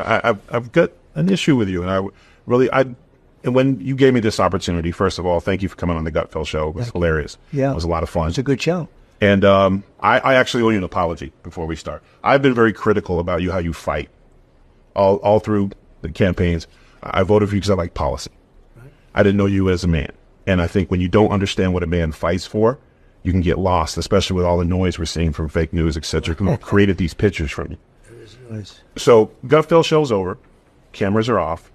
I've got an issue with you, and and when you gave me this opportunity, first of all, thank you for coming on the Gutfeld Show. It was hilarious. Yeah. It was a lot of fun. It's a good show. And I actually owe you an apology before we start. I've been very critical about you, how you fight all through the campaigns. I voted for you because I like policy. Right. I didn't know you as a man. And I think when you don't understand what a man fights for, you can get lost, especially with all the noise we're seeing from fake news, et cetera, who created these pictures from you. There is noise. So Gutfeld Show's over. Cameras are off.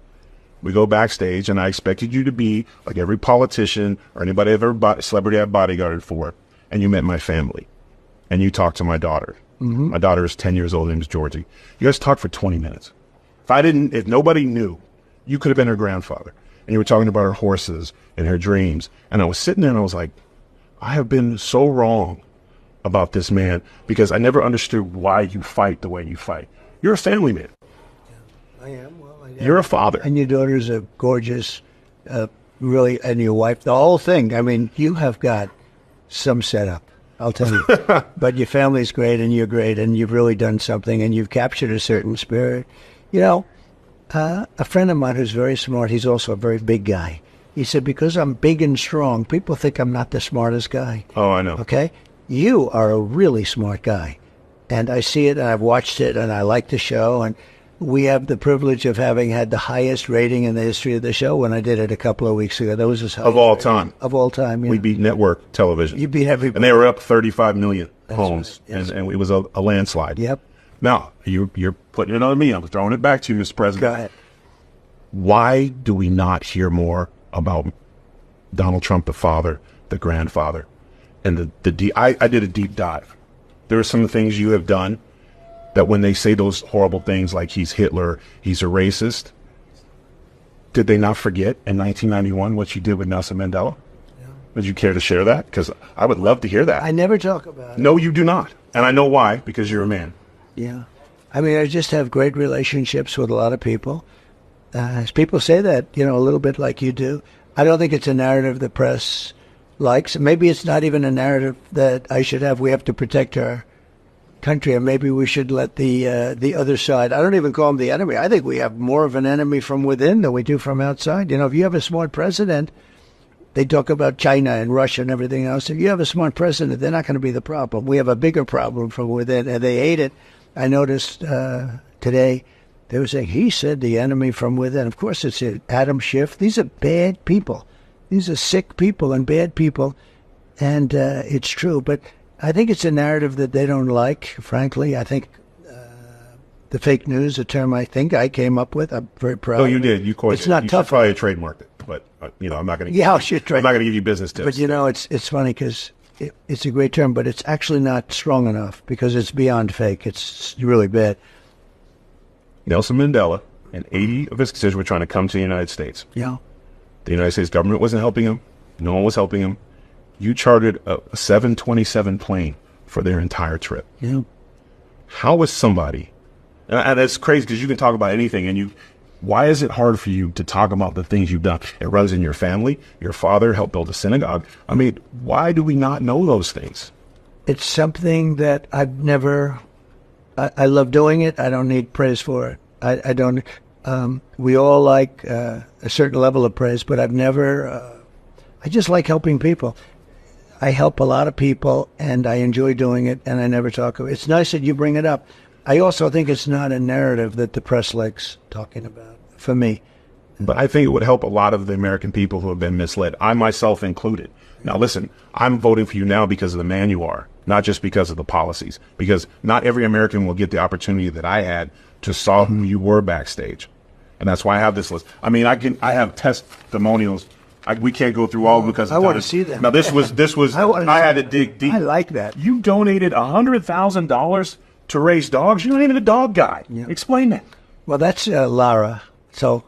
We go backstage, and I expected you to be like every politician or anybody celebrity I've bodyguarded for, and you met my family, and you talked to my daughter. Mm-hmm. My daughter is 10 years old. Her name is Georgie. You guys talked for 20 minutes. If nobody knew, you could have been her grandfather, and you were talking about her horses and her dreams. And I was sitting there, and I was like, I have been so wrong about this man because I never understood why you fight the way you fight. You're a family man. I am. Well, I am. You're a father. And your daughter's a gorgeous, really, and your wife, the whole thing. I mean, you have got some setup, I'll tell you. But your family's great, and you're great, and you've really done something, and you've captured a certain spirit. You know, a friend of mine who's very smart, he's also a very big guy. He said, because I'm big and strong, people think I'm not the smartest guy. Oh, I know. Okay? You are a really smart guy. And I see it, and I've watched it, and I like the show, and we have the privilege of having had the highest rating in the history of the show when I did it a couple of weeks ago. That was his highest of all rating. time. Of all time, yeah. We beat network television. You beat everybody. And they were up 35 million homes, right. Yes. and it was a landslide. Yep. Now, you're putting it on me. I'm throwing it back to you, Mr. President. Go ahead. Why do we not hear more about Donald Trump, the father, the grandfather, and I did a deep dive. There are some things you have done that when they say those horrible things like he's Hitler, he's a racist, did they not forget in 1991 what you did with Nelson Mandela? Yeah. Would you care to share that? Because I would love to hear that. I never talk about it. No, you do not. And I know why, because you're a man. Yeah. I mean, I just have great relationships with a lot of people. People say that, a little bit like you do. I don't think it's a narrative the press likes. Maybe it's not even a narrative that I should have. We have to protect our country, and maybe we should let the other side. I don't even call them the enemy. I think we have more of an enemy from within than we do from outside. If you have a smart president, they talk about China and Russia and everything else. If you have a smart president, they're not going to be the problem. We have a bigger problem from within, and they hate it. I noticed today they were saying, he said the enemy from within. Of course, it's Adam Schiff. These are bad people. These are sick people and bad people, and it's true. But I think it's a narrative that they don't like, frankly. I think the fake news, a term I think I came up with. I'm very proud. Oh, you did. You coined it. It's not tough. You probably trademarked it, but I'm not going to. Yeah, I should trade. I'm not going to give you business tips. But it's funny because it's a great term, but it's actually not strong enough because it's beyond fake. It's really bad. Nelson Mandela and 80 of his constituents were trying to come to the United States. Yeah. The United States government wasn't helping him. No one was helping him. You chartered a 727 plane for their entire trip. Yeah. How was somebody, and it's crazy because you can talk about anything, and why is it hard for you to talk about the things you've done? It runs in your family. Your father helped build a synagogue. I mean, why do we not know those things? It's something that I've never, I love doing it. I don't need praise for it. I don't, we all like a certain level of praise, but I've never, I just like helping people. I help a lot of people, and I enjoy doing it, and I never talk about it. It's nice that you bring it up. I also think it's not a narrative that the press likes talking about, for me. But I think it would help a lot of the American people who have been misled, I myself included. Now, listen, I'm voting for you now because of the man you are, not just because of the policies, because not every American will get the opportunity that I had to saw who you were backstage. And that's why I have this list. I mean, I have testimonials. We can't go through all because I want to see them. Now, this was I had to dig deep. I like that. You donated $100,000 to raise dogs. You're not even a dog guy. Yeah. Explain that. Well, that's Lara. So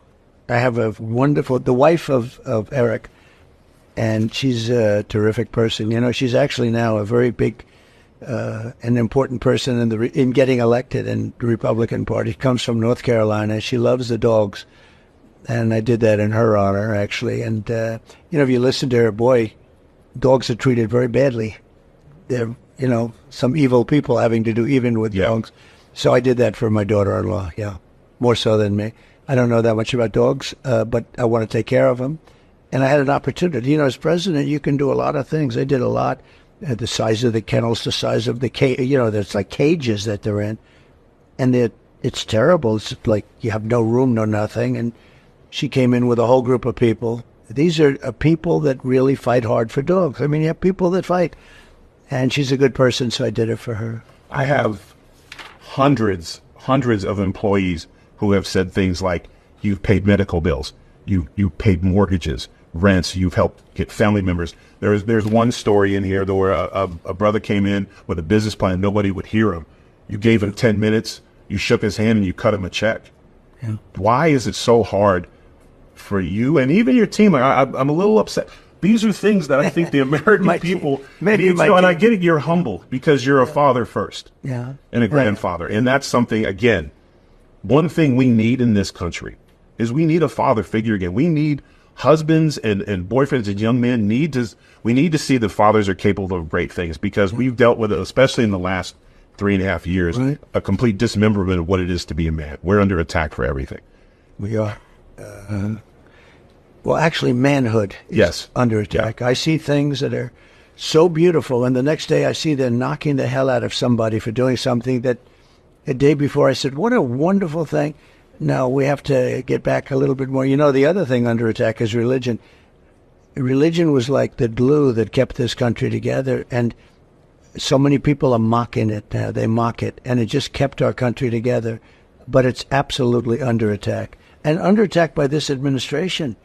I have a wonderful, the wife of Eric, and she's a terrific person. She's actually now a very big an important person in getting elected in the Republican Party. She comes from North Carolina. She loves the dogs. And I did that in her honor, actually. And, if you listen to her, boy, dogs are treated very badly. They're, some evil people having to do even with dogs. So I did that for my daughter-in-law, yeah. more so than me. I don't know that much about dogs, but I want to take care of them. And I had an opportunity. You know, as president, you can do a lot of things. I did a lot. The size of the kennels, the size of the cage. You know, there's like cages that they're in. And it's terrible. It's like you have no room, no nothing. And she came in with a whole group of people. These are people that really fight hard for dogs. I mean, you have people that fight. And she's a good person, so I did it for her. I have hundreds of employees who have said things like, you've paid medical bills, you paid mortgages, rents, you've helped get family members. There's one story in here where a brother came in with a business plan, nobody would hear him. You gave him 10 minutes, you shook his hand, and you cut him a check. Yeah. Why is it so hard for you and even your team? I'm a little upset. These are things that I think the American people need to know. And I get it, you're humble because you're a father first, yeah, and a grandfather. And that's something, again, one thing we need in this country is we need a father figure again. We need husbands and boyfriends and young men we need to see that fathers are capable of great things, because we've dealt with it, especially in the last 3.5 years, a complete dismemberment of what it is to be a man. We're under attack for everything. We are. Well, actually, manhood is under attack. Yeah. I see things that are so beautiful, and the next day I see they're knocking the hell out of somebody for doing something that a day before I said, what a wonderful thing. No, we have to get back a little bit more. You know, the other thing under attack is religion. Religion was like the glue that kept this country together, and so many people are mocking it now. They mock it, and it just kept our country together. But it's absolutely under attack, and under attack by this administration.